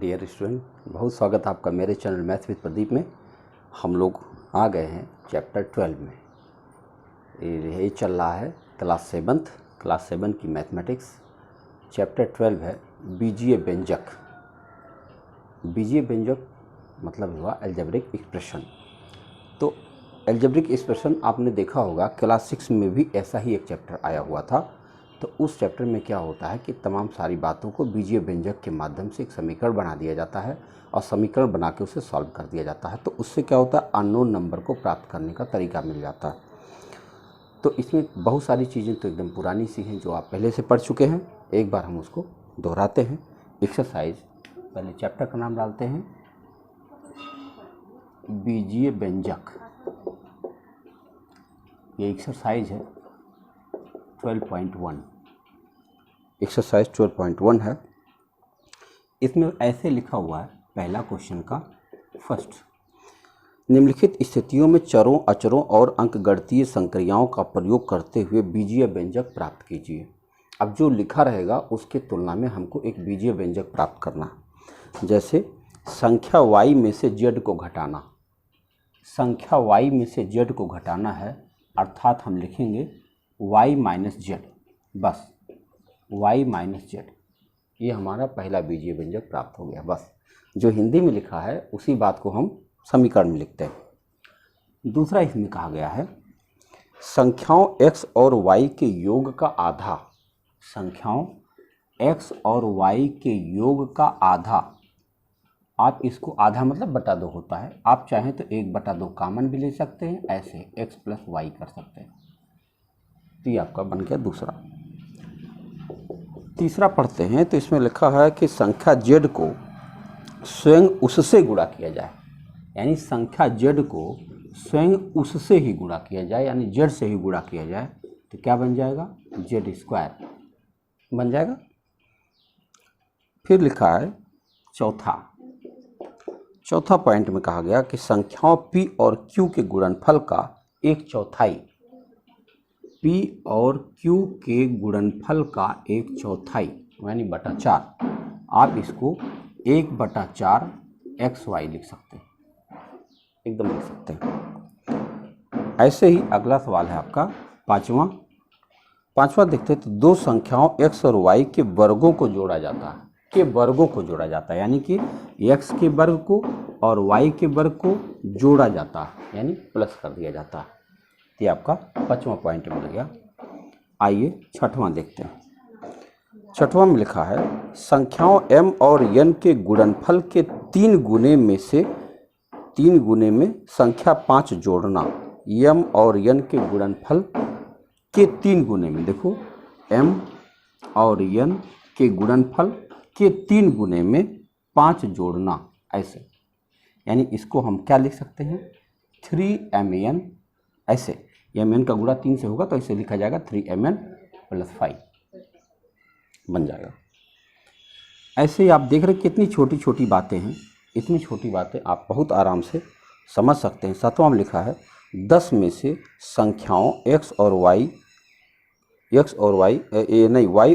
Dear student, बहुत स्वागत है आपका मेरे चैनल मैथ्स विद प्रदीप में। हम लोग आ गए हैं चैप्टर 12 में। ये चल रहा है क्लास 7 की मैथमेटिक्स। चैप्टर 12 है बीजीय व्यंजक। बीजीय व्यंजक मतलब हुआ अलजेब्रिक एक्सप्रेशन। तो अलजेब्रिक एक्सप्रेशन आपने देखा होगा क्लास 6 में भी ऐसा ही एक चैप्टर आया हुआ था। तो उस चैप्टर में क्या होता है कि तमाम सारी बातों को बीजीय व्यंजक के माध्यम से एक समीकरण बना दिया जाता है और समीकरण बना के उसे सॉल्व कर दिया जाता है। तो उससे क्या होता है, अननोन नंबर को प्राप्त करने का तरीका मिल जाता है। तो इसमें बहुत सारी चीज़ें तो एकदम पुरानी सी हैं जो आप पहले से पढ़ चुके हैं। एक बार हम उसको दोहराते हैं। एक्सरसाइज, पहले चैप्टर का नाम डालते हैं बीजीय व्यंजक। ये एक्सरसाइज है 12.1। एक्सरसाइज 12.1 है। इसमें ऐसे लिखा हुआ है, पहला क्वेश्चन का फर्स्ट, निम्नलिखित स्थितियों में चरों, अचरों और अंकगणितीय संक्रियाओं का प्रयोग करते हुए बीजीय व्यंजक प्राप्त कीजिए। अब जो लिखा रहेगा उसके तुलना में हमको एक बीजीय व्यंजक प्राप्त करना। जैसे संख्या y में से z को घटाना। संख्या y में से z को घटाना है, अर्थात हम लिखेंगे y माइनस जेड। बस y माइनस जेड, ये हमारा पहला बीजीय व्यंजक प्राप्त हो गया। बस जो हिंदी में लिखा है उसी बात को हम समीकरण में लिखते हैं। दूसरा इसमें कहा गया है संख्याओं x और y के योग का आधा। संख्याओं x और y के योग का आधा, आप इसको आधा मतलब बटा दो होता है। आप चाहें तो 1/2 कॉमन भी ले सकते हैं, ऐसे x प्लस वाई कर सकते हैं। तो ये आपका बन गया दूसरा। तीसरा पढ़ते हैं तो इसमें लिखा है कि संख्या z को स्वयं उससे गुणा किया जाए। यानी संख्या z को स्वयं उससे ही गुणा किया जाए, यानी z से ही गुणा किया जाए। तो क्या बन जाएगा, z² बन जाएगा। फिर लिखा है चौथा पॉइंट में कहा गया कि संख्याओं p और q के गुणनफल का 1/4, p और q के गुणनफल का 1/4 यानी बटा 4, आप इसको 1/4 xy लिख सकते हैं, एकदम लिख सकते हैं। ऐसे ही अगला सवाल है आपका पांचवा देखते हैं। तो दो संख्याओं x और y के वर्गों को जोड़ा जाता है। यानी कि x के वर्ग को और y के वर्ग को जोड़ा जाता है, यानी प्लस कर दिया जाता है। ये आपका 5वां पॉइंट मिल गया। आइए 6वां देखते हैं। 6वां में लिखा है संख्याओं m और n के गुणनफल के 3 गुने में संख्या 5 जोड़ना। m और n के गुणनफल के 3 गुने में, देखो m और n के गुणनफल के 3 गुने में 5 जोड़ना, ऐसे। यानी इसको हम क्या लिख सकते हैं, 3mn। ऐसे mn का गुणा 3 से होगा तो ऐसे लिखा जाएगा 3mn + 5 बन जाएगा। ऐसे ही आप देख रहे हैं कितनी छोटी छोटी बातें हैं। इतनी छोटी बातें आप बहुत आराम से समझ सकते हैं। 7वां में लिखा है 10 में से संख्याओं y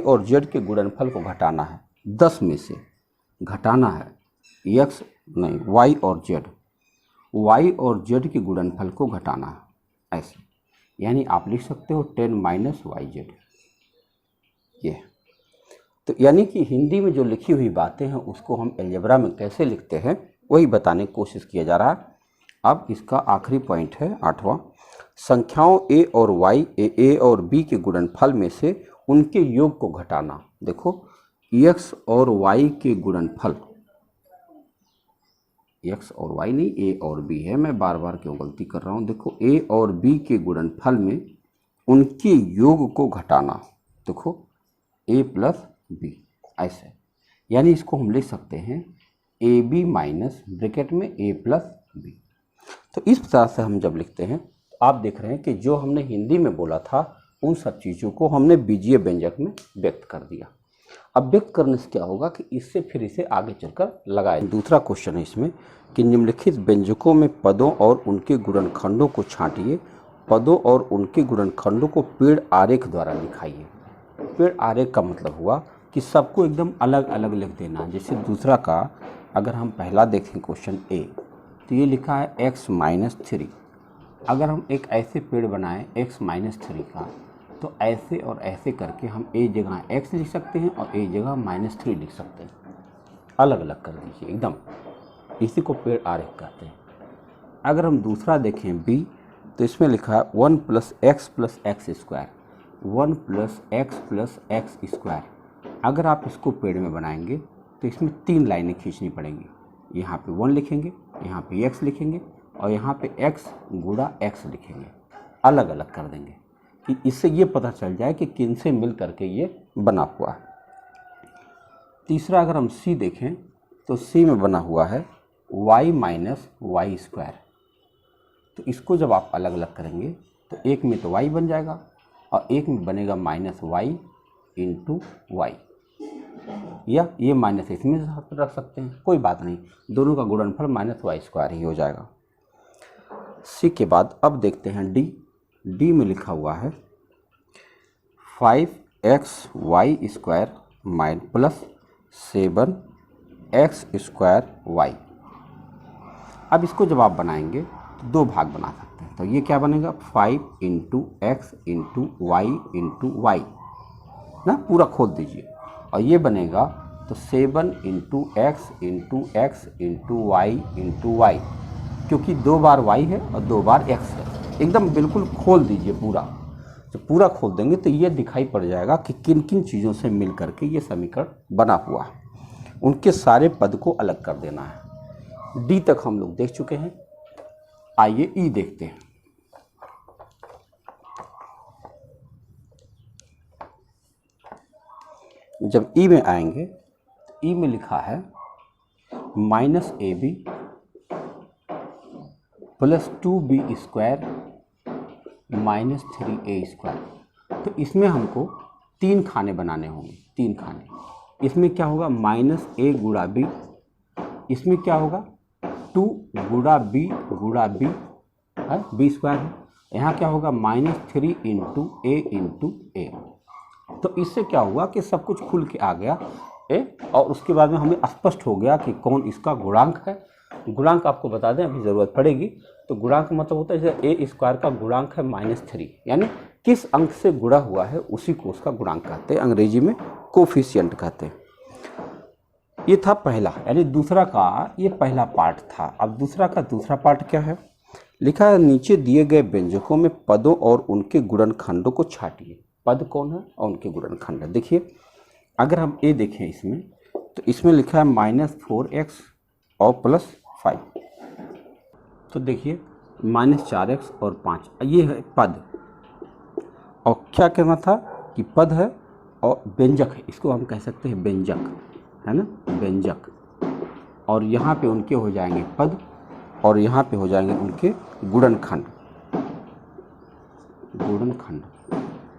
और z के गुणनफल को घटाना है। 10 में से घटाना है y और z के गुणनफल को घटाना है, ऐसे। यानी आप लिख सकते हो 10 - yz। ये तो यानी कि हिंदी में जो लिखी हुई बातें हैं उसको हम अलजेब्रा में कैसे लिखते हैं वही बताने की कोशिश किया जा रहा है। अब इसका आखिरी पॉइंट है 8वां, संख्याओं a और b के गुणनफल में से उनके योग को घटाना। देखो x और y के गुणनफल, x और y नहीं, a और b है। मैं बार बार क्यों गलती कर रहा हूँ। देखो a और b के गुणनफल में उनके योग को घटाना। देखो a + b, ऐसे। यानी इसको हम लिख सकते हैं ab माइनस ब्रैकेट में a + b। तो इस तरह से हम जब लिखते हैं तो आप देख रहे हैं कि जो हमने हिंदी में बोला था उन सब चीज़ों को हमने बीजीय व्यंजक में व्यक्त कर दिया। अब व्यक्त करने से क्या होगा कि इससे फिर इसे आगे चलकर लगाएं। दूसरा क्वेश्चन है इसमें कि निम्नलिखित व्यंजकों में पदों और उनके गुणनखंडों को छांटिए। पदों और उनके गुणनखंडों को पेड़ आरेख द्वारा दिखाइए। पेड़ आरेख का मतलब हुआ कि सबको एकदम अलग अलग लिख देना। जैसे दूसरा का अगर हम पहला देखें क्वेश्चन ए, तो ये लिखा है x-3। अगर हम एक ऐसे पेड़ बनाएं x-3 का, तो ऐसे और ऐसे करके हम ए जगह x लिख सकते हैं और ए जगह -3 लिख सकते हैं। अलग अलग कर दीजिए एकदम, इसी को पेड़ आरेख कहते हैं। अगर हम दूसरा देखें बी, तो इसमें लिखा है 1 + x + x², 1 + x + x²। अगर आप इसको पेड़ में बनाएंगे तो इसमें 3 लाइनें खींचनी पड़ेंगी। यहाँ पे 1 लिखेंगे, यहाँ पे x लिखेंगे और यहाँ पे x गुणा x लिखेंगे। अलग अलग कर देंगे कि इससे ये पता चल जाए कि किन से मिल करके ये बना हुआ है। तीसरा अगर हम सी देखें, तो सी में बना हुआ है y - y²। तो इसको जब आप अलग अलग करेंगे तो एक में तो y बन जाएगा और एक में बनेगा -y × y, या ये माइनस इसमें रख सकते हैं, कोई बात नहीं, दोनों का गुणनफल -y² ही हो जाएगा। सी के बाद अब देखते हैं डी। डी में लिखा हुआ है 5xy² + 7x²y। अब इसको जब आप बनाएंगे तो 2 भाग बना सकते हैं। तो ये क्या बनेगा 5 × x × y × y ना, पूरा खोल दीजिए, और ये बनेगा तो 7 × x × x × y × y, क्योंकि 2 बार y है और 2 बार x है। एकदम बिल्कुल खोल दीजिए पूरा। जब पूरा खोल देंगे तो ये दिखाई पड़ जाएगा कि किन किन चीज़ों से मिल करके ये समीकरण बना हुआ है। उनके सारे पद को अलग कर देना है। डी तक हम लोग देख चुके हैं, आइए ई देखते हैं। जब ई में आएंगे, ई में लिखा है -ab + 2b² -3a²। तो इसमें हमको 3 खाने बनाने होंगे, 3 खाने। इसमें क्या होगा -a गुणा b, इसमें क्या होगा 2 गुणा b गुणा b है, b² है। यहाँ क्या होगा -3 × a × a। तो इससे क्या हुआ कि सब कुछ खुल के आ गया ए, और उसके बाद में हमें स्पष्ट हो गया कि कौन इसका गुणांक है। गुणांक आपको बता दें, अभी ज़रूरत पड़ेगी। तो गुणांक मतलब होता है जैसे a² का गुणांक है -3, यानी किस अंक से गुणा हुआ है उसी को उसका गुणांक कहते हैं, अंग्रेजी में कोफिशिएंट कहते हैं। ये था पहला, यानी दूसरा का ये पहला पार्ट था। अब दूसरा का दूसरा पार्ट क्या है, लिखा है नीचे दिए गए व्यंजकों में पदों और उनके गुणनखंडों को छांटिए। पद कौन है और उनके गुणनखंड। देखिए अगर हम ए देखें इसमें, तो इसमें लिखा है -4x और +5। तो देखिए -4x और 5, ये है पद। और क्या कहना था कि पद है और व्यंजक है, इसको हम कह सकते हैं व्यंजक, है ना, व्यंजक। और यहाँ पे उनके हो जाएंगे पद और यहाँ पे हो जाएंगे उनके गुणनखंड। गुणनखंड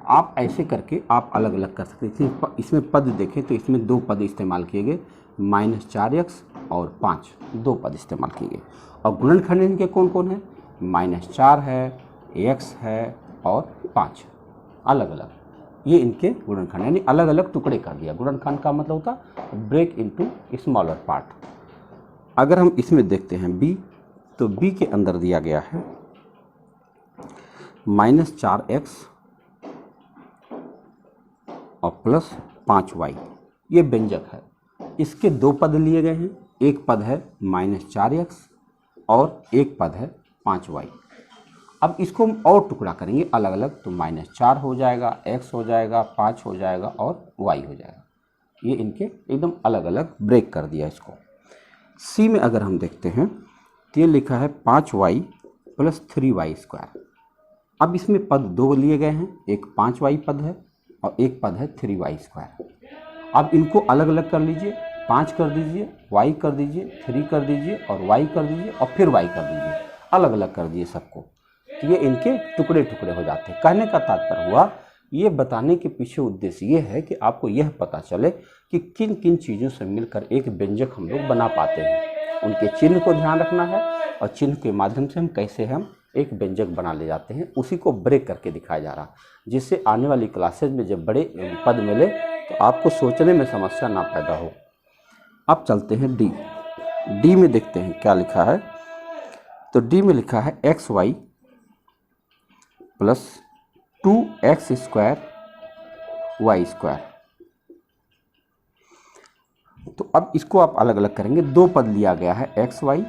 आप ऐसे करके आप अलग अलग कर सकते हैं। इसमें पद देखें तो इसमें 2 पद इस्तेमाल किए गए, -4x और 5, 2 पद इस्तेमाल किए गए। और गुणनखंड इनके कौन कौन है, -4 है, x है और 5, अलग अलग। ये इनके गुणनखंड, यानी अलग अलग टुकड़े कर दिया। गुणनखंड का मतलब होता है ब्रेक इनटू स्मॉलर पार्ट। अगर हम इसमें देखते हैं बी, तो बी के अंदर दिया गया है -4x और +5y, ये व्यंजक है। इसके 2 पद लिए गए हैं, एक पद है -4x और एक पद है 5y। अब इसको हम और टुकड़ा करेंगे अलग अलग, तो -4 हो जाएगा, x हो जाएगा, 5 हो जाएगा और y हो जाएगा। ये इनके एकदम अलग अलग ब्रेक कर दिया इसको। सी में अगर हम देखते हैं तो ये लिखा है 5y + 3y²। अब इसमें पद 2 लिए गए हैं, एक 5y पद है और एक पद है 3y²। अब इनको अलग अलग कर लीजिए, 5 कर दीजिए, y कर दीजिए, 3 कर दीजिए और y कर दीजिए और फिर y कर दीजिए, अलग अलग कर दिए सबको। तो ये इनके टुकड़े टुकड़े हो जाते हैं। कहने का तात्पर्य हुआ, ये बताने के पीछे उद्देश्य ये है कि आपको यह पता चले कि किन किन चीज़ों से मिलकर एक व्यंजक हम लोग बना पाते हैं। उनके चिन्ह को ध्यान रखना है और चिन्ह के माध्यम से हम कैसे हम एक व्यंजक बना ले जाते हैं, उसी को ब्रेक करके दिखाया जा रहा, जिससे आने वाली क्लासेज में जब बड़े पद मिले तो आपको सोचने में समस्या ना पैदा हो। अब चलते हैं डी। डी में देखते हैं क्या लिखा है। तो डी में लिखा है X Y plus 2x square Y square. तो अब इसको आप अलग अलग करेंगे, दो पद लिया गया है एक्स वाई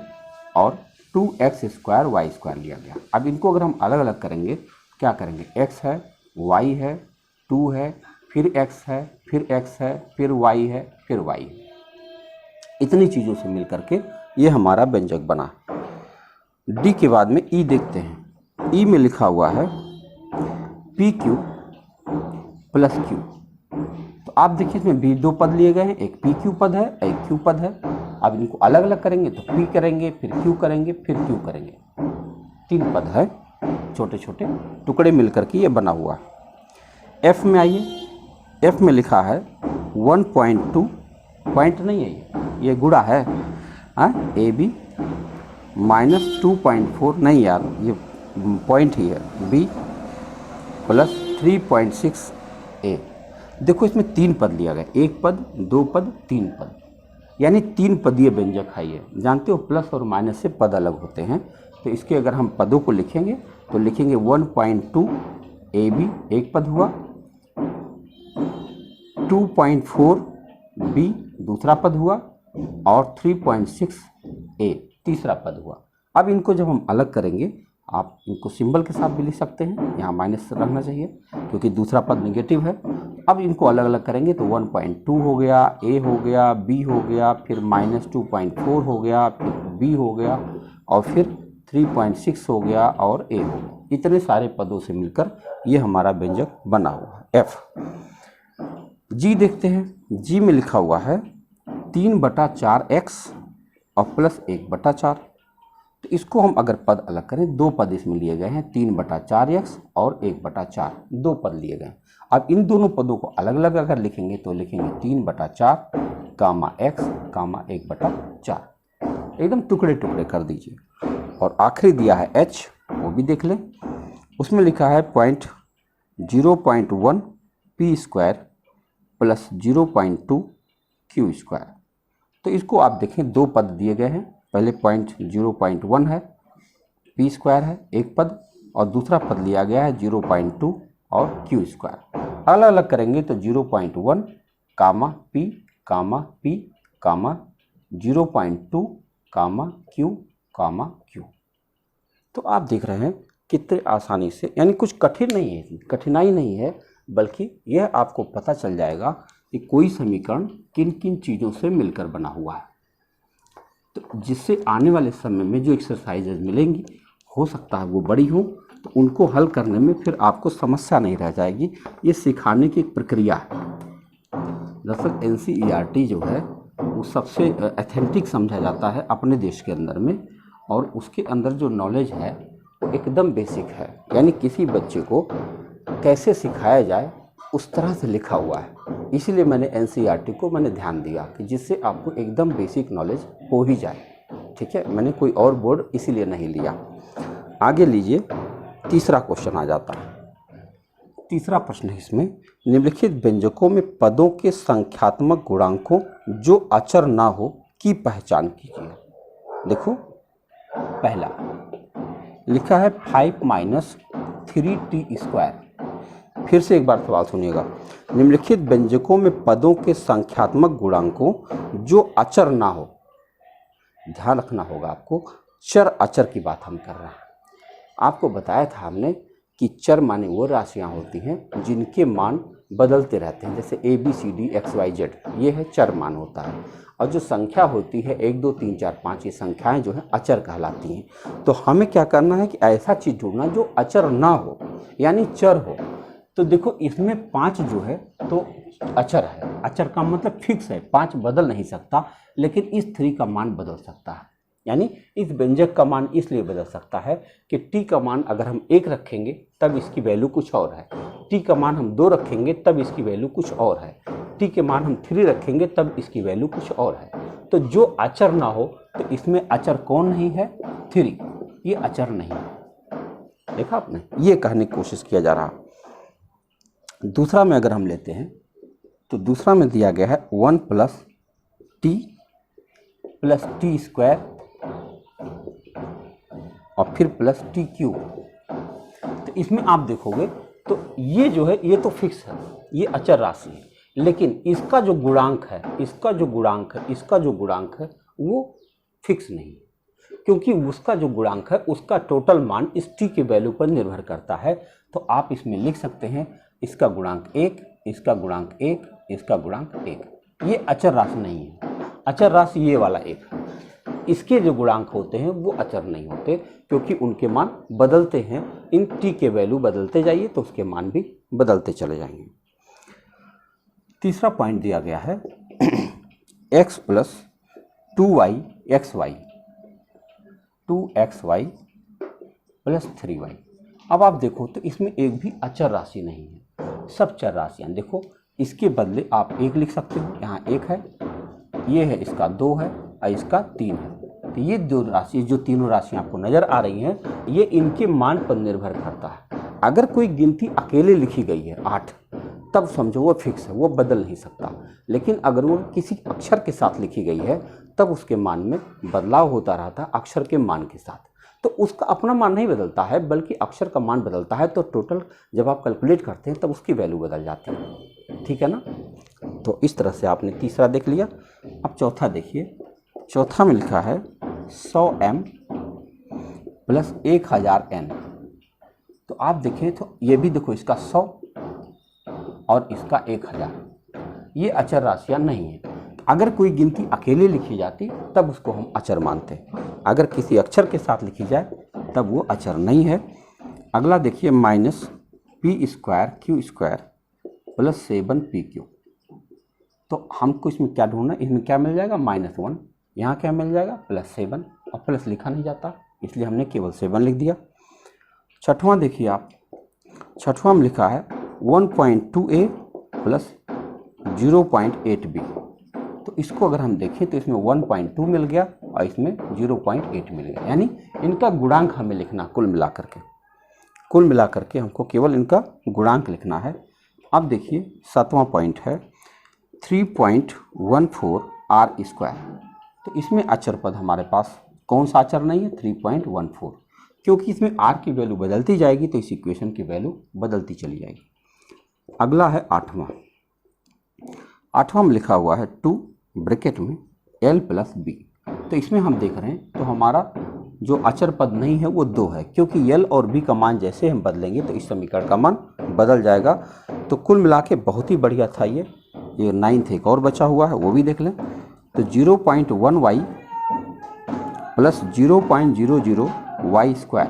और 2x स्क्वायर वाई स्क्वायर लिया गया। अब इनको अगर हम अलग अलग करेंगे क्या करेंगे, x है, y है, 2 है, फिर x है, फिर x है, फिर y है, फिर y है। इतनी चीज़ों से मिल करके ये हमारा व्यंजक बना। डी के बाद में ई देखते हैं। ई में लिखा हुआ है पी क्यू प्लस क्यू। तो आप देखिए इसमें भी दो पद लिए गए हैं, एक पी क्यू पद है, एक क्यू पद है। अब इनको अलग अलग करेंगे तो पी करेंगे, फिर क्यू करेंगे, फिर क्यू करेंगे। 3 पद है, छोटे छोटे टुकड़े मिलकर के ये बना हुआ है। एफ में आइए, एफ में लिखा है 1.2, पॉइंट नहीं है ये गुणा है, ए बी माइनस 2.4, नहीं यार ये पॉइंट ही है, बी प्लस 3.6 ए। देखो इसमें 3 पद लिया गया, 1 पद, 2 पद, 3 पद, यानी 3 पदीय व्यंजक है ये। जानते हो प्लस और माइनस से पद अलग होते हैं। तो इसके अगर हम पदों को लिखेंगे तो लिखेंगे 1.2 ए बी एक पद हुआ, 2.4 बी दूसरा पद हुआ और 3.6 ए तीसरा पद हुआ। अब इनको जब हम अलग करेंगे, आप इनको सिंबल के साथ भी लिख सकते हैं, यहाँ माइनस रखना चाहिए क्योंकि दूसरा पद नेगेटिव है। अब इनको अलग अलग करेंगे तो 1.2 हो गया, ए हो गया, बी हो गया, फिर माइनस 2.4 हो गया, फिर बी हो गया और फिर 3.6 हो गया और ए हो गया। इतने सारे पदों से मिलकर ये हमारा व्यंजक बना हुआ है एफ। जी देखते हैं। जी में लिखा हुआ है 3/4x और प्लस 1/4। तो इसको हम अगर पद अलग करें, दो पद इसमें लिए गए हैं, 3/4x और 1/4, दो पद लिए गए हैं। अब इन दोनों पदों को अलग अलग अगर लिखेंगे तो लिखेंगे 3/4 कामा x कामा 1/4, एकदम टुकड़े टुकड़े कर दीजिए। और आखिरी दिया है h, वो भी देख लें। उसमें लिखा है 0.1 P square plus 0.2 Q square. तो इसको आप देखें, दो पद दिए गए हैं, पहले 0.1 है, पी स्क्वायर है एक पद, और दूसरा पद लिया गया है 0.2 और क्यू स्क्वायर। अलग अलग करेंगे तो 0.1 कामा पी कामा पी कामा 0.2 कामा क्यू। तो आप देख रहे हैं कितने आसानी से, यानी कुछ कठिन नहीं है, कठिनाई नहीं है, बल्कि यह आपको पता चल जाएगा कि कोई समीकरण किन किन चीज़ों से मिलकर बना हुआ है। तो जिससे आने वाले समय में जो एक्सरसाइजेज मिलेंगी, हो सकता है वो बड़ी हो, तो उनको हल करने में फिर आपको समस्या नहीं रह जाएगी। ये सिखाने की एक प्रक्रिया है। दरअसल NCERT जो है वो सबसे ऑथेंटिक समझा जाता है अपने देश के अंदर में, और उसके अंदर जो नॉलेज है एकदम बेसिक है, यानी किसी बच्चे को कैसे सिखाया जाए उस तरह से लिखा हुआ है। इसीलिए मैंने NCERT को ध्यान दिया कि जिससे आपको एकदम बेसिक नॉलेज हो ही जाए। ठीक है, मैंने कोई और बोर्ड इसीलिए नहीं लिया। आगे लीजिए, तीसरा क्वेश्चन आ जाता है। तीसरा प्रश्न है इसमें, निम्नलिखित व्यंजकों में पदों के संख्यात्मक गुणांकों जो अचर ना हो की पहचान कीजिए। देखो, पहला लिखा है 5 - 3t स्क्वायर। फिर से एक बार सवाल सुनिएगा। निम्नलिखित व्यंजकों में पदों के संख्यात्मक गुणांकों जो अचर ना हो, ध्यान रखना होगा आपको, चर अचर की बात हम कर रहे हैं। आपको बताया था हमने कि चर माने वो राशियां होती हैं जिनके मान बदलते रहते हैं, जैसे ABCD XYZ, ये है चर मान होता है। और जो संख्या होती है 1 2 3 4 5, ये संख्याएं जो है अचर कहलाती हैं। तो हमें क्या करना है कि ऐसा चीज़ ढूंढना जो अचर ना हो, यानी चर हो। तो देखो इसमें 5 जो है तो अचर है। अचर का मतलब फिक्स है, 5 बदल नहीं सकता, लेकिन इस 3 का मान बदल सकता है। यानी इस व्यंजक का मान इसलिए बदल सकता है कि t का मान अगर हम 1 रखेंगे तब इसकी वैल्यू कुछ और है, t का मान हम 2 रखेंगे तब इसकी वैल्यू कुछ और है, t के मान हम 3 रखेंगे तब इसकी वैल्यू कुछ और है। तो जो अचर ना हो, तो इसमें अचर कौन नहीं है? 3, ये अचर नहीं है। देखा आपने, ये कहने की कोशिश किया जा रहा। दूसरा में अगर हम लेते हैं तो दूसरा में दिया गया है 1 + t प्लस टी स्क्वायर और फिर प्लस टी क्यूब। तो इसमें आप देखोगे तो ये जो है ये तो फिक्स है, ये अचर राशि है, लेकिन इसका जो गुणांक है, इसका जो गुणांक है वो फिक्स नहीं है, क्योंकि उसका जो गुणांक है उसका टोटल मान इस टी के वैल्यू पर निर्भर करता है। तो आप इसमें लिख सकते हैं इसका गुणांक 1, इसका गुणांक 1, इसका गुणांक 1। ये अचर राशि नहीं है, अचर राशि ये वाला 1 है। इसके जो गुणांक होते हैं वो अचर नहीं होते, क्योंकि उनके मान बदलते हैं। इन टी के वैल्यू बदलते जाइए तो उसके मान भी बदलते चले जाएंगे। तीसरा पॉइंट दिया गया है x plus 2y xy 2xy plus 3y। अब आप देखो तो इसमें एक भी अचर राशि नहीं है, सब चर राशियाँ। देखो इसके बदले आप 1 लिख सकते हो, यहाँ 1 है, ये है इसका 2 है और इसका 3 है। तो ये दो राशि, जो तीनों राशियाँ आपको नज़र आ रही हैं, ये इनके मान पर निर्भर करता है। अगर कोई गिनती अकेले लिखी गई है 8, तब समझो वो फिक्स है, वो बदल नहीं सकता। लेकिन अगर वो किसी अक्षर के साथ लिखी गई है तब उसके मान में बदलाव होता रहता है अक्षर के मान के साथ। तो उसका अपना मान नहीं बदलता है, बल्कि अक्षर का मान बदलता है। तो टोटल जब आप कैलकुलेट करते हैं तब उसकी वैल्यू बदल जाती है। ठीक है ना। तो इस तरह से आपने तीसरा देख लिया। अब चौथा देखिए, चौथा में लिखा है 100m प्लस 1000n। तो आप देखें तो ये भी देखो, इसका 100 और इसका 1000, ये अचर राशियाँ नहीं है। अगर कोई गिनती अकेले लिखी जाती तब उसको हम अचर मानते, अगर किसी अक्षर के साथ लिखी जाए तब वो अचर नहीं है। अगला देखिए minus P square Q square plus 7pq। तो हमको इसमें क्या ढूंढना है, इसमें क्या मिल जाएगा -1, यहाँ क्या मिल जाएगा +7, और प्लस लिखा नहीं जाता इसलिए हमने केवल 7 लिख दिया। छठवां देखिए आप, छठवां में लिखा है 1.2a प्लस 0.8b। तो इसको अगर हम देखें तो इसमें 1.2 मिल गया और इसमें 0.8 मिल गया, यानी इनका गुणांक हमें लिखना कुल मिलाकर के हमको केवल इनका गुणांक लिखना है। अब देखिए 7वां पॉइंट है 3.14 r स्क्वायर। तो इसमें अचर पद हमारे पास कौन सा अचर नहीं है, 3.14, क्योंकि इसमें r की वैल्यू बदलती जाएगी तो इस इक्वेशन की वैल्यू बदलती चली जाएगी। अगला है 8वां में लिखा हुआ है 2 ब्रैकेट में l प्लस b। तो इसमें हम देख रहे हैं तो हमारा जो अचर पद नहीं है वो 2 है, क्योंकि l और b का मान जैसे हम बदलेंगे तो इस समीकरण का मान बदल जाएगा। तो कुल मिला के बहुत ही बढ़िया था ये 9th एक और बचा हुआ है, वो भी देख लें। तो 0.1y प्लस 0.00y स्क्वायर।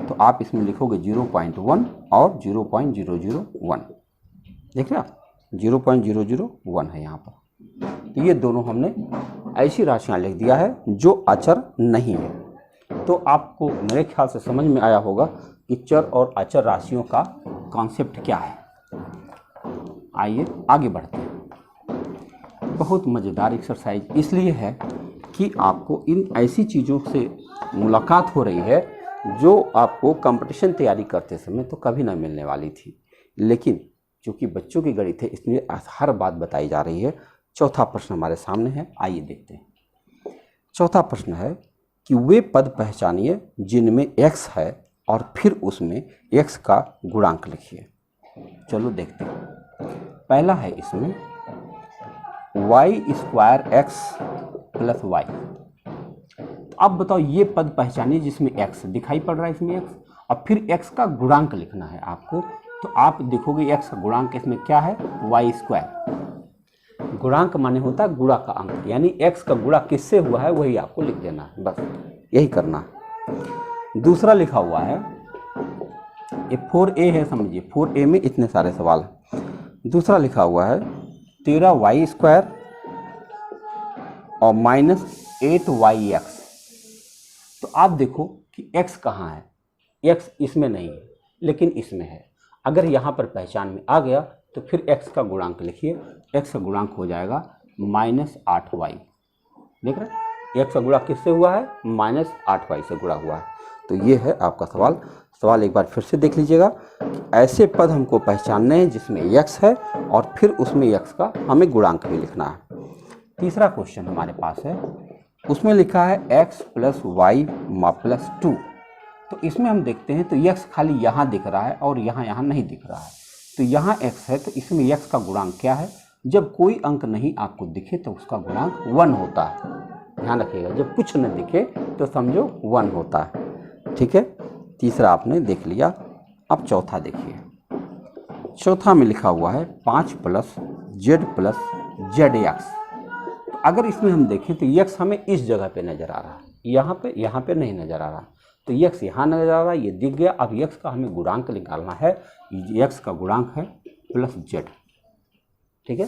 तो आप इसमें लिखोगे 0.1 और 0.001, देख रहे आप 0.001 है यहाँ पर। तो ये दोनों हमने ऐसी राशियाँ लिख दिया है जो अचर नहीं है। तो आपको मेरे ख्याल से समझ में आया होगा कि चर और अचर राशियों का कॉन्सेप्ट क्या है। आइए आगे बढ़ते हैं। बहुत मज़ेदार एक्सरसाइज इसलिए है कि आपको इन ऐसी चीज़ों से मुलाकात हो रही है जो आपको कंपटीशन तैयारी करते समय तो कभी ना मिलने वाली थी, लेकिन चूँकि बच्चों की गणित है इसलिए हर बात बताई जा रही है। चौथा प्रश्न हमारे सामने है, आइए देखते हैं। चौथा प्रश्न है कि वे पद पहचानिए जिनमें x है और फिर उसमें x का गुणांक लिखिए। चलो देखते हैं। पहला है इसमें y square x plus y। अब बताओ ये पद पहचानिए जिसमें x दिखाई पड़ रहा है, इसमें x, और फिर x का गुणांक लिखना है आपको। तो आप देखोगे x का गुणांक इसमें क्या है, y स्क्वायर। गुणांक माने होता है गुणा का अंक, यानी x का गुणा किससे हुआ है वही आपको लिख देना है, बस यही करना है। दूसरा लिखा हुआ है ये 4a है, समझिए 4a में इतने सारे सवाल हैं। दूसरा लिखा हुआ है 13y स्क्वायर और -8yx। तो आप देखो कि x कहाँ है, x इसमें नहीं है लेकिन इसमें है। अगर यहाँ पर पहचान में आ गया तो फिर x का गुणांक लिखिए, x का गुणांक हो जाएगा -8y। देख रहे हैं x का गुणा किससे हुआ है, -8y से गुणा हुआ है। तो ये है आपका सवाल एक बार फिर से देख लीजिएगा कि ऐसे पद हमको पहचानने हैं जिसमें x है और फिर उसमें x का हमें गुणांक भी लिखना है। तीसरा क्वेश्चन हमारे पास है उसमें लिखा है x प्लस वाई प्लस 2। तो इसमें हम देखते हैं तो x खाली यहाँ दिख रहा है और यहाँ नहीं दिख रहा है। तो यहाँ x है तो इसमें x का गुणांक क्या है? जब कोई अंक नहीं आपको दिखे तो उसका गुणांक 1 होता है। ध्यान रखिएगा, जब कुछ न दिखे तो समझो 1 होता है। ठीक है, तीसरा आपने देख लिया। अब चौथा देखिए। चौथा में लिखा हुआ है 5 plus Z plus Z x. तो अगर इसमें हम देखें तो x हमें इस जगह पे नज़र आ रहा है, यहाँ पे नहीं नज़र आ रहा। तो x यहाँ नज़र आ रहा है, ये दिख गया। अब x का हमें गुणांक निकालना है। x का गुणांक है प्लस जेड। ठीक है,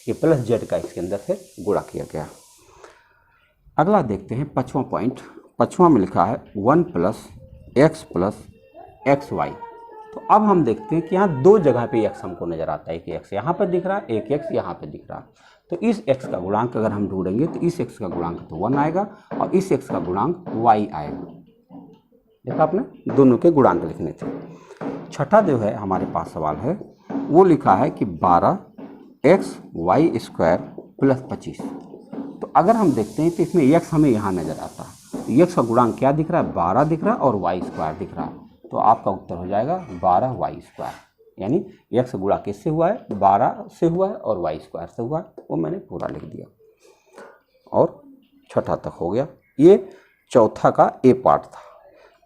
ये प्लस जेड का इसके अंदर से गुणा किया गया। अगला देखते हैं पाँचवा पॉइंट। पाँचवा में लिखा है 1 प्लस एक्स वाई। तो अब हम देखते हैं कि यहाँ दो जगह पे x हमको नज़र आता है। एक x यहाँ पर दिख रहा है, एक x यहाँ पे दिख रहा है। तो इस x का गुणांक अगर हम ढूंढेंगे तो इस x का गुणांक तो 1 आएगा और इस x का गुणांक y आएगा। देखा आपने, दोनों के गुणांक लिखने थे। छठा जो है हमारे पास सवाल है वो लिखा है कि 12x y² प्लस 25। तो अगर हम देखते हैं तो इसमें x हमें यहाँ नज़र आता है। तो x का गुणांक क्या दिख रहा है? 12 दिख रहा है और y² दिख रहा है। तो आपका उत्तर हो जाएगा 12y²। यानी x गुणा किससे हुआ है? 12 से हुआ है और y² से हुआ है। वो मैंने पूरा लिख दिया और छठा तक हो गया। ये चौथा का ए पार्ट था।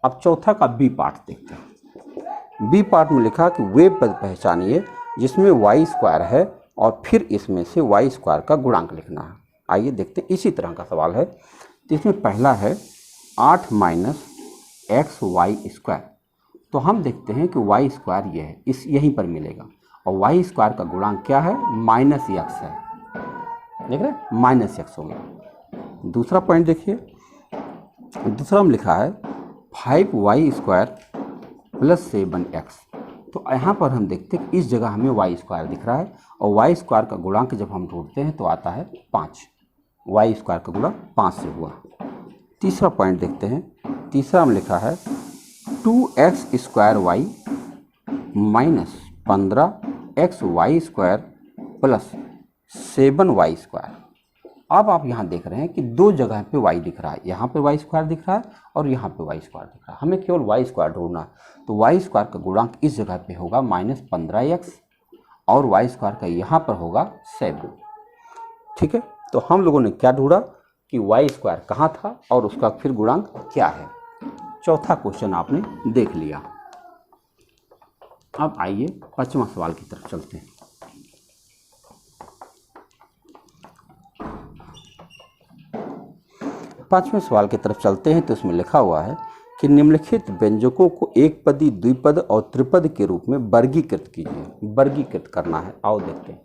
अब चौथा का बी पार्ट देखते हैं। बी पार्ट में लिखा कि वे पद पहचानिए जिसमें y² है और फिर इसमें से y² का गुणांक लिखना है। आइए देखते हैं, इसी तरह का सवाल है। तो इसमें पहला है 8 माइनस xy²। तो हम देखते हैं कि y² ये है, इस यहीं पर मिलेगा और y² का गुणांक क्या है? -x है। देख रहे हैं, -x हो गया। दूसरा पॉइंट देखिए। दूसरा में लिखा है 5y² प्लस 7x। तो यहाँ पर हम देखते हैं कि इस जगह हमें y² दिख रहा है और y² का गुणांक जब हम ढूंढते हैं तो आता है 5। y² का गुणा 5 से हुआ। तीसरा पॉइंट देखते हैं। तीसरा में लिखा है 2x² y minus 15xy² plus 7y²। अब आप यहाँ देख रहे हैं कि दो जगह पे y दिख रहा है, यहाँ पे y² दिख रहा है और यहाँ पे y² दिख रहा है। हमें केवल y² ढूंढना है। तो y² का गुणांक इस जगह पे होगा -15x और y² का यहाँ पर होगा 7। ठीक है, तो हम लोगों ने क्या ढूंढा कि y² कहाँ था और उसका फिर गुणांक क्या है। चौथा क्वेश्चन आपने देख लिया। अब आइए पांचवा सवाल की तरफ चलते हैं। पांचवें सवाल की तरफ चलते हैं तो इसमें लिखा हुआ है कि निम्नलिखित व्यंजकों को एक पदी, द्विपद और त्रिपद के रूप में वर्गीकृत कीजिए। वर्गीकृत करना है, आओ देखते हैं।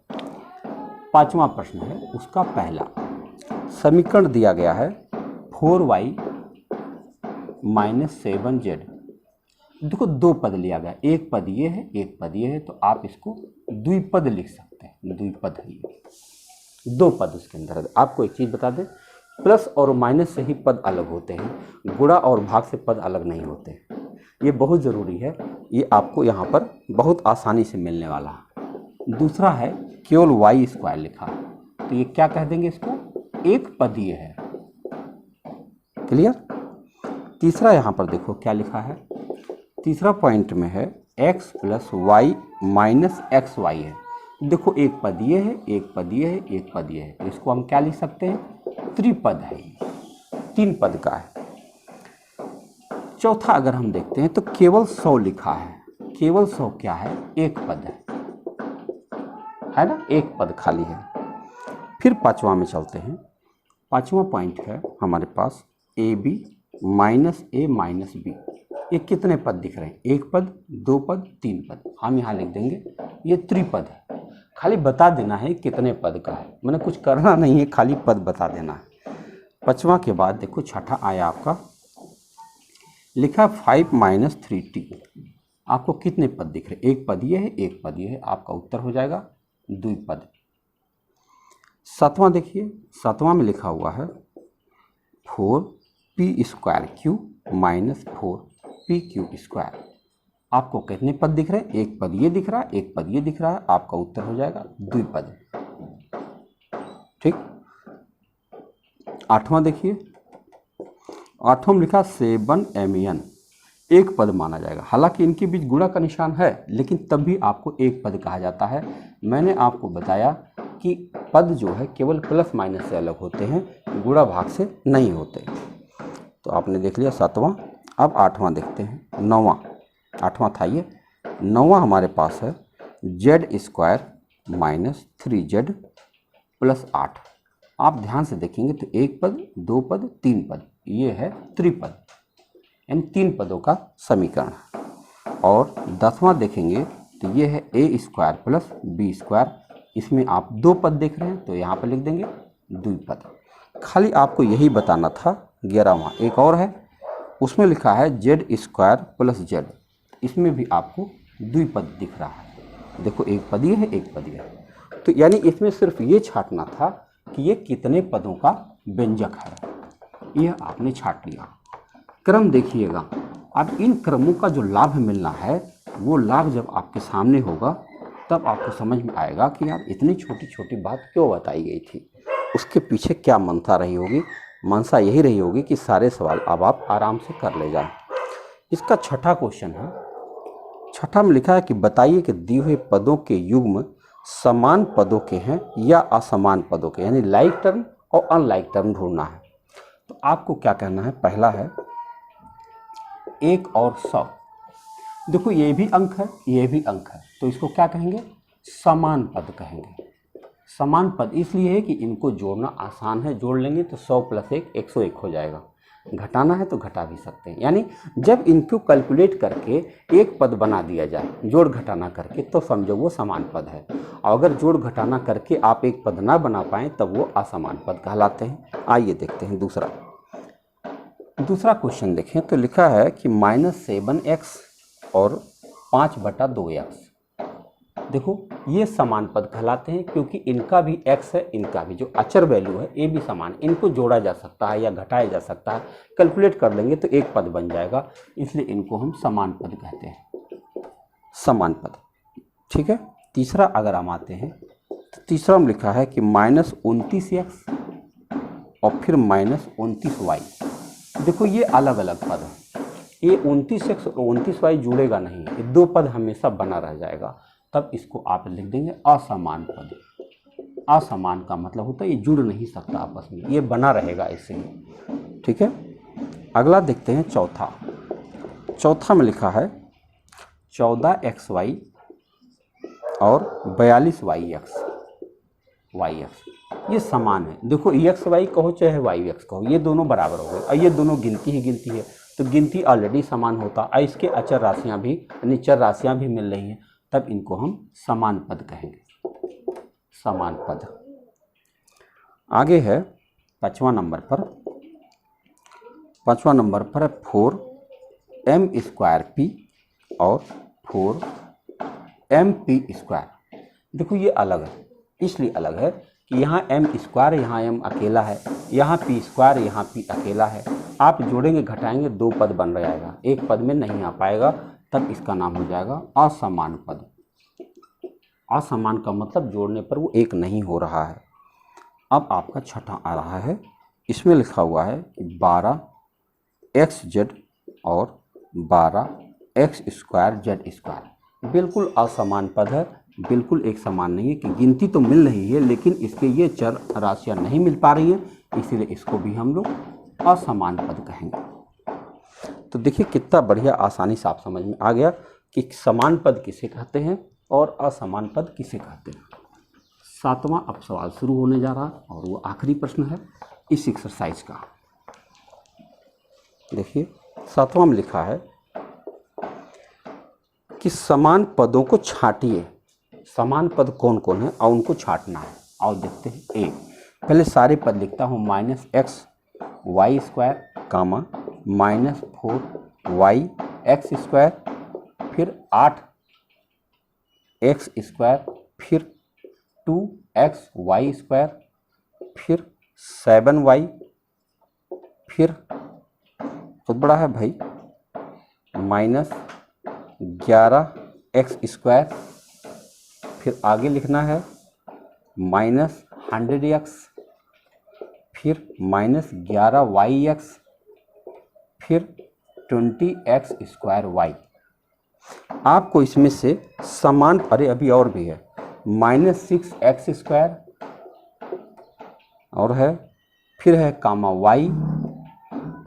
पांचवा प्रश्न है उसका पहला समीकरण दिया गया है 4y - 7z। देखो दो पद लिया गया, एक पद ये है, एक पद ये है। तो आप इसको द्विपद लिख सकते हैं। द्विपद है ये, दो पद उसके अंदर है। आपको एक चीज़ बता दें, प्लस और माइनस से ही पद अलग होते हैं, गुणा और भाग से पद अलग नहीं होते। ये बहुत ज़रूरी है, ये आपको यहाँ पर बहुत आसानी से मिलने वाला है। दूसरा है केवल y² लिखा, तो ये क्या कह देंगे इसको? एक पदीय है। क्लियर। तीसरा यहाँ पर देखो क्या लिखा है। तीसरा पॉइंट में है x + y - xy है। देखो एक पदीय है, एक पदीय है, एक पदीय है। इसको हम क्या लिख सकते हैं? त्रिपद है, तीन पद का है। चौथा अगर हम देखते हैं तो केवल 100 लिखा है। केवल 100 क्या है? एक पद है ना, एक पद खाली है। फिर पांचवा में चलते हैं। पांचवा पॉइंट है हमारे पास AB - A - B। ये कितने पद दिख रहे हैं? एक पद, दो पद, तीन पद। हम यहाँ लिख देंगे ये त्रिपद है। खाली बता देना है कितने पद का है, मैंने कुछ करना नहीं है, खाली पद बता देना है। पांचवा के बाद देखो छठा आया आपका, लिखा 5 - 3t। आपको कितने पद दिख रहे? एक पद ये है, एक पद ये है। आपका उत्तर हो जाएगा द्विपद। सातवां देखिए, सातवां में लिखा हुआ है 4p² - 4pq²। आपको कितने पद दिख रहे हैं? एक पद ये दिख रहा है, एक पद ये दिख रहा है। आपका उत्तर हो जाएगा द्विपद। ठीक। 8वां देखिए, 8वां में लिखा 7 एक पद माना जाएगा। हालांकि इनके बीच गुणा का निशान है, लेकिन तब भी आपको एक पद कहा जाता है। मैंने आपको बताया कि पद जो है केवल प्लस माइनस से अलग होते हैं, गुणा भाग से नहीं होते। तो आपने देख लिया 7वां। अब 8वां देखते हैं, 9वां। 8वां था ये, 9वां हमारे पास है z² - 3z + 8। आप ध्यान से देखेंगे तो एक पद, दो पद, तीन पद, ये है त्रिपद, यानी तीन पदों का समीकरण। और 10वां देखेंगे तो ये है a² + b²। इसमें आप दो पद देख रहे हैं तो यहाँ पर लिख देंगे द्विपद। खाली आपको यही बताना था। 11वां एक और है, उसमें लिखा है z² + z। इसमें भी आपको द्विपद दिख रहा है। देखो एक पदीय है, एक पदीय है। तो यानी इसमें सिर्फ ये छांटना था कि ये कितने पदों का व्यंजक है, यह आपने छांट लिया। क्रम देखिएगा। अब इन क्रमों का जो लाभ मिलना है, वो लाभ जब आपके सामने होगा तब आपको समझ में आएगा कि यार इतनी छोटी छोटी बात क्यों बताई गई थी, उसके पीछे क्या मंशा रही होगी। मंशा यही रही होगी कि सारे सवाल अब आप आराम से कर ले जाएं। इसका छठा क्वेश्चन है। छठा में लिखा है कि बताइए कि दिए हुए पदों के युग्म समान पदों के हैं या असमान पदों के, यानी लाइक टर्म और अनलाइक टर्म ढूंढना है। तो आपको क्या कहना है, पहला है 1 और 100। देखो ये भी अंक है, ये भी अंक है, तो इसको क्या कहेंगे, समान पद कहेंगे। समान पद इसलिए है कि इनको जोड़ना आसान है, जोड़ लेंगे तो 100 + 1 101 हो जाएगा। घटाना है तो घटा भी सकते हैं, यानी जब इनको कैलकुलेट करके एक पद बना दिया जाए जोड़ घटाना करके, तो समझो वो समान पद है। और अगर जोड़ घटाना करके आप एक पद ना बना पाएँ तब वो असमान पद कहलाते हैं। आइए देखते हैं दूसरा क्वेश्चन देखें तो लिखा है कि -7x और 5/2x। देखो ये समान पद कहलाते हैं क्योंकि इनका भी x है, इनका भी जो अचर वैल्यू है ये भी समान, इनको जोड़ा जा सकता है या घटाया जा सकता है। कैलकुलेट कर लेंगे तो एक पद बन जाएगा, इसलिए इनको हम समान पद कहते हैं, समान पद। ठीक है। तीसरा अगर हम आते हैं तो तीसरा में लिखा है कि -29x और फिर -29y। देखो ये अलग अलग पद है, ये 29x और 29y जुड़ेगा नहीं, ये दो पद हमेशा बना रह जाएगा, तब इसको आप लिख देंगे असमान पद। असमान का मतलब होता है ये जुड़ नहीं सकता आपस में, ये बना रहेगा ऐसे ही। ठीक है। अगला देखते हैं चौथा में लिखा है 14xy और 42yx। ये समान है। देखो xy कहो चाहे yx कहो, ये दोनों बराबर हो गए और ये दोनों गिनती ही गिनती है, तो गिनती ऑलरेडी समान होता है। इसके अचर राशियाँ भी यानी चर राशियाँ भी मिल रही हैं, तब इनको हम समान पद कहेंगे, समान पद। आगे है पाँचवां नंबर पर है 4m² और 4mp²। देखो ये अलग है, इसलिए अलग है कि यहाँ m², यहाँ m अकेला है, यहाँ p², यहाँ p अकेला है। आप जोड़ेंगे घटाएंगे दो पद बन जाएगा, एक पद में नहीं आ पाएगा, तब इसका नाम हो जाएगा असमान पद। असमान का मतलब जोड़ने पर वो एक नहीं हो रहा है। अब आपका छठा आ रहा है, इसमें लिखा हुआ है कि 12xz और 12x²z²। बिल्कुल असमान पद है, बिल्कुल एक समान नहीं है कि गिनती तो मिल रही है लेकिन इसके ये चर राशियाँ नहीं मिल पा रही हैं, इसीलिए इसको भी हम लोग असमान पद कहेंगे। तो देखिए कितना बढ़िया आसानी से आप समझ में आ गया कि समान पद किसे कहते हैं और असमान पद किसे कहते हैं। 7वां अब सवाल शुरू होने जा रहा है और वो आखिरी प्रश्न है इस एक्सरसाइज का। देखिए 7वां में लिखा है कि समान पदों को छांटिए। समान पद कौन कौन है और उनको छांटना है। और देखते हैं एक, पहले सारे पद लिखता हूँ, -xy² -4yx², फिर 8x², फिर 2xy², फिर 7y, फिर बहुत बड़ा है भाई -11x², फिर आगे लिखना है -100x, फिर -11y(x), फिर 20x² आपको इसमें से समान, अरे अभी और भी है, -6x² और है, फिर है कामा y,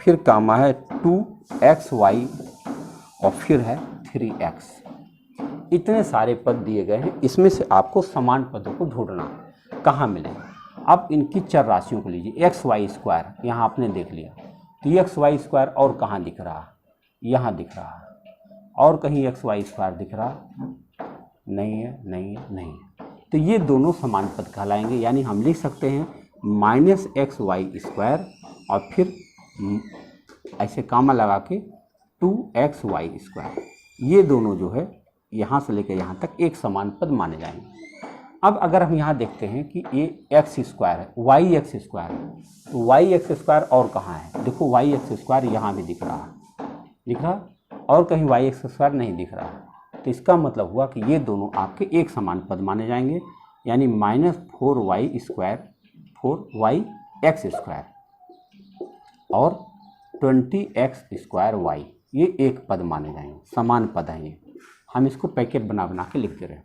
फिर कामा है 2xy और फिर है 3x। इतने सारे पद दिए गए हैं, इसमें से आपको समान पदों को ढूंढना, कहाँ मिलेंगे। अब इनकी चर राशियों को लीजिए, xy², यहाँ आपने देख लिया, तो xy² और कहाँ दिख रहा है, यहाँ दिख रहा है, और कहीं xy² दिख रहा नहीं है, नहीं है, नहीं है, तो ये दोनों समान पद कहलाएंगे। यानी हम लिख सकते हैं -xy² और फिर ऐसे कामा लगा के 2xy², ये दोनों जो है यहाँ से लेकर यहाँ तक एक समान पद माने जाएंगे। अब अगर हम यहाँ देखते हैं कि ये x² है, yx² है, तो yx² और कहाँ है, देखो yx² यहाँ भी दिख रहा है, दिख रहा, और कहीं yx² नहीं दिख रहा है, तो इसका मतलब हुआ कि ये दोनों आपके एक समान पद माने जाएंगे। यानी -4y² 4yx² और 20x² ये एक पद माने जाएंगे, समान पद हैं ये। हम इसको पैकेट बना बना के लिखते रहे।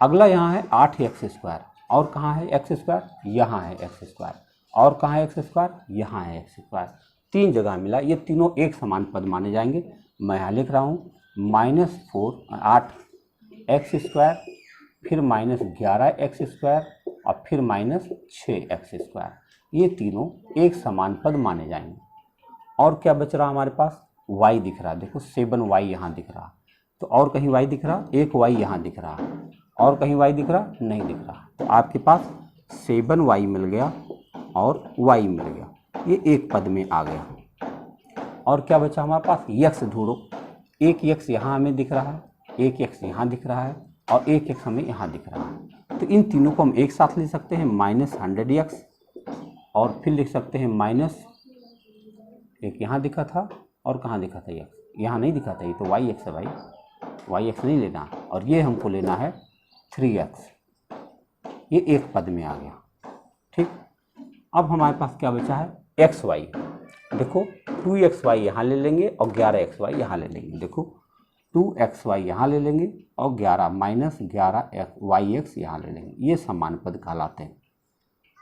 अगला यहाँ है 8x², और कहाँ है x², यहाँ है x², और कहाँ है x², यहाँ है x², तीन जगह मिला, ये तीनों एक समान पद माने जाएंगे। मैं यहाँ लिख रहा हूँ -8x², फिर -11x² और फिर -6x², ये तीनों एक समान पद माने जाएंगे। और क्या बच रहा हमारे पास, y दिख रहा, देखो 7y यहाँ दिख रहा, तो और कहीं y दिख रहा, एक y यहाँ दिख रहा, और कहीं y दिख रहा नहीं दिख रहा, तो आपके पास 7y मिल गया और y मिल गया, ये एक पद में आ गया। और क्या बचा हमारे पास, x ढूंढो, एक x यहाँ हमें दिख रहा है, एक x यहाँ दिख रहा है और एक x हमें यहाँ दिख रहा है, तो इन तीनों को हम एक साथ ले सकते हैं, -100x, और फिर लिख सकते हैं माइनस, एक यहाँ दिखा था और कहाँ दिखा था, x यहाँ नहीं दिखा था, ये तो yx है भाई, yx नहीं लेना, और ये हमको लेना है 3x, ये एक पद में आ गया। ठीक, अब हमारे पास क्या बचा है, xy, देखो 2xy यहाँ ले लेंगे और 11xy यहाँ ले लेंगे, देखो 2xy यहाँ ले लेंगे और 11-11yx यहाँ ले लेंगे, ये समान पद कहलाते हैं।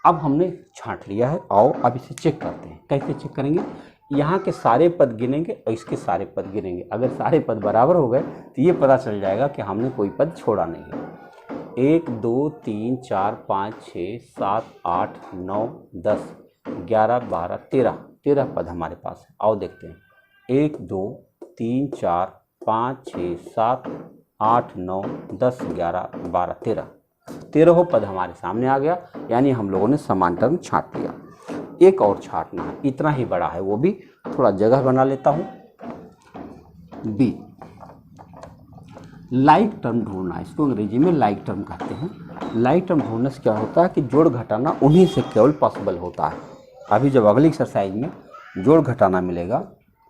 अब हमने छांट लिया है, आओ अब इसे चेक करते हैं। कैसे चेक करेंगे, यहाँ के सारे पद गिनेंगे और इसके सारे पद गिनेंगे, अगर सारे पद बराबर हो गए तो ये पता चल जाएगा कि हमने कोई पद छोड़ा नहीं है। 1 2 3 4 5 6 7 8 9 10 11 12 13 पद हमारे पास है। आओ देखते हैं, 1 2 3 4 5 6 7 8 9 10 11 12 13 पद हमारे सामने आ गया, यानी हम लोगों ने समान टर्म छांट लिया। एक और छांटना है, इतना ही बड़ा है, वो भी थोड़ा जगह बना लेता हूँ। बी, लाइक टर्म ढूंढना, इसको अंग्रेजी में लाइक टर्म कहते हैं। लाइक टर्म ढूंढने से क्या होता है कि जोड़ घटाना उन्हीं से केवल पॉसिबल होता है। अभी जब अगली एक्सरसाइज में जोड़ घटाना मिलेगा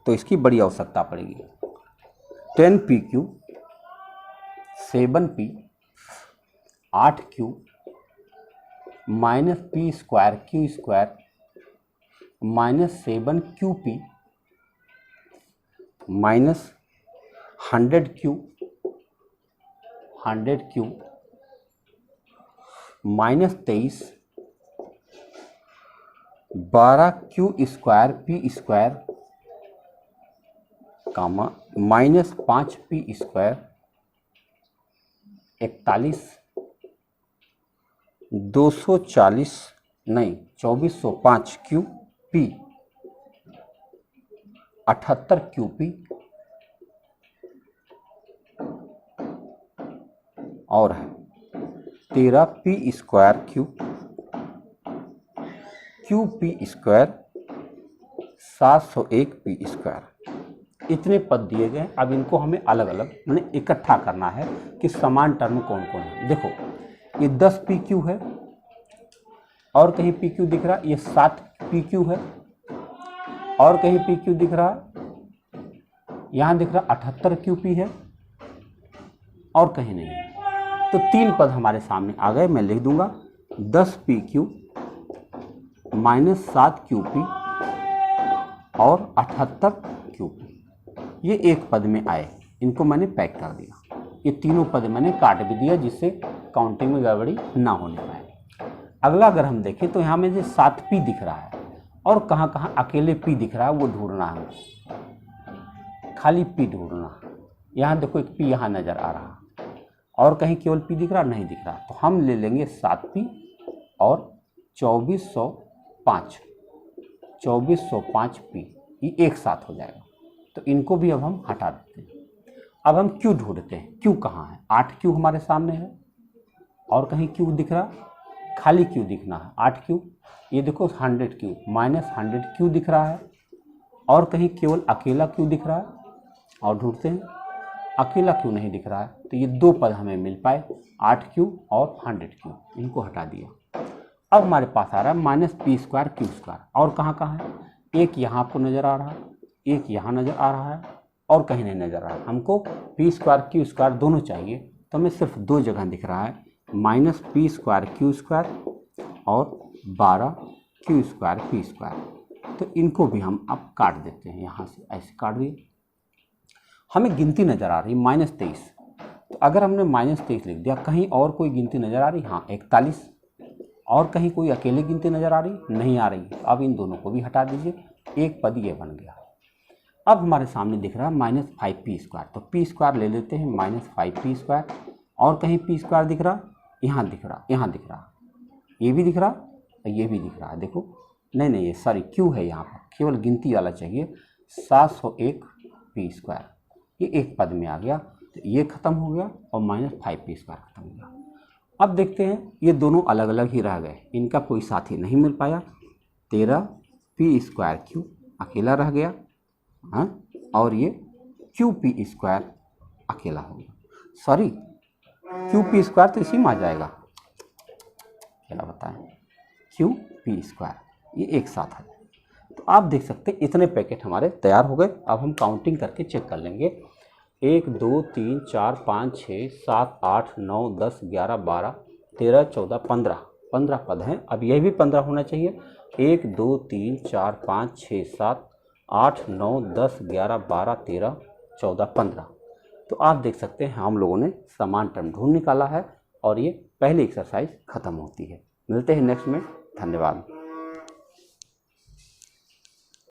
तो इसकी बड़ी आवश्यकता पड़ेगी। 10pq 7p 8q -p² -7qp -100q 100q -23 12q² p² कामा -5p² 41 240 नहीं 2405qp 78qp और है 13p² qp² 701p²। इतने पद दिए गए। अब इनको हमें अलग अलग मैंने इकट्ठा करना है कि समान टर्म कौन कौन है। देखो ये 10pq है और कहीं pq दिख रहा, ये 7pq है और कहीं pq दिख रहा, यहाँ दिख रहा 78qp है और कहीं नहीं है। तो तीन पद हमारे सामने आ गए, मैं लिख दूंगा 10pq -7 QP और 78 QP, ये एक पद में आए, इनको मैंने पैक कर दिया। ये तीनों पद मैंने काट भी दिया जिससे काउंटिंग में गड़बड़ी ना होने पाए। अगला अगर हम देखें तो यहाँ में जो 7P दिख रहा है और कहाँ कहाँ अकेले P दिख रहा है वो ढूंढना है, खाली P ढूंढना। यहाँ देखो एक P यहाँ नज़र आ रहा और कहीं केवल P दिख रहा नहीं दिख रहा, तो हम ले लेंगे 7P और 2405P, ये एक साथ हो जाएगा। तो इनको भी अब हम हटा देते हैं। अब हम Q ढूंढते हैं। Q कहाँ है? 8Q हमारे सामने है और कहीं Q दिख रहा, खाली Q दिखना है। 8Q, ये देखो 100Q -100Q दिख रहा है और कहीं केवल अकेला Q दिख रहा है और ढूंढते हैं, अकेला Q नहीं दिख रहा है। तो ये दो पद हमें मिल पाए, 8Q और 100Q, इनको हटा दिया। अब हमारे पास आ रहा है -P² Q², और कहाँ कहाँ है? एक यहाँ आपको नज़र आ रहा है, एक यहाँ नज़र आ रहा है और कहीं नहीं नज़र आ रहा है। हमको P² Q² दोनों चाहिए, तो हमें सिर्फ दो जगह दिख रहा है, -P² Q² और 12Q² P²। तो इनको भी हम अब काट देते हैं, यहाँ से ऐसे काट दिए। हमें गिनती नज़र आ रही -23, तो अगर हमने -23 लिख दिया, कहीं और कोई गिनती नज़र आ रही? हाँ 41, और कहीं कोई अकेले गिनती नज़र आ रही? नहीं आ रही। अब इन दोनों को भी हटा दीजिए, एक पद ये बन गया। अब हमारे सामने दिख रहा है -5P², तो P² ले लेते हैं, -5P², और कहीं P² दिख रहा? यहाँ दिख रहा, यहाँ दिख रहा, ये भी दिख रहा, ये भी दिख रहा है। देखो नहीं ये सॉरी Q है, यहाँ पर केवल गिनती वाला चाहिए, 701P², ये एक पद में आ गया। तो ये खत्म हो गया और -5P² खत्म हो गया। अब देखते हैं, ये दोनों अलग अलग ही रह गए, इनका कोई साथी नहीं मिल पाया। 13P²Q अकेला रह गया, हाँ, और ये QP² अकेला हो गया। सॉरी QP² तो इसी में आ जाएगा, क्या बताएं, QP², ये एक साथ है। तो आप देख सकते हैं इतने पैकेट हमारे तैयार हो गए। अब हम काउंटिंग करके चेक कर लेंगे। 1 2 3 4 5 6 7 8 9 10 11 12 13 14 15 पद हैं। अब यह भी 15 होना चाहिए। 1 2 3 4 5 6 7 8 9 10 11 12 13 14 15। तो आप देख सकते हैं हम लोगों ने समान टर्म ढूंढ निकाला है और ये पहली एक्सरसाइज खत्म होती है। मिलते हैं नेक्स्ट में, धन्यवाद।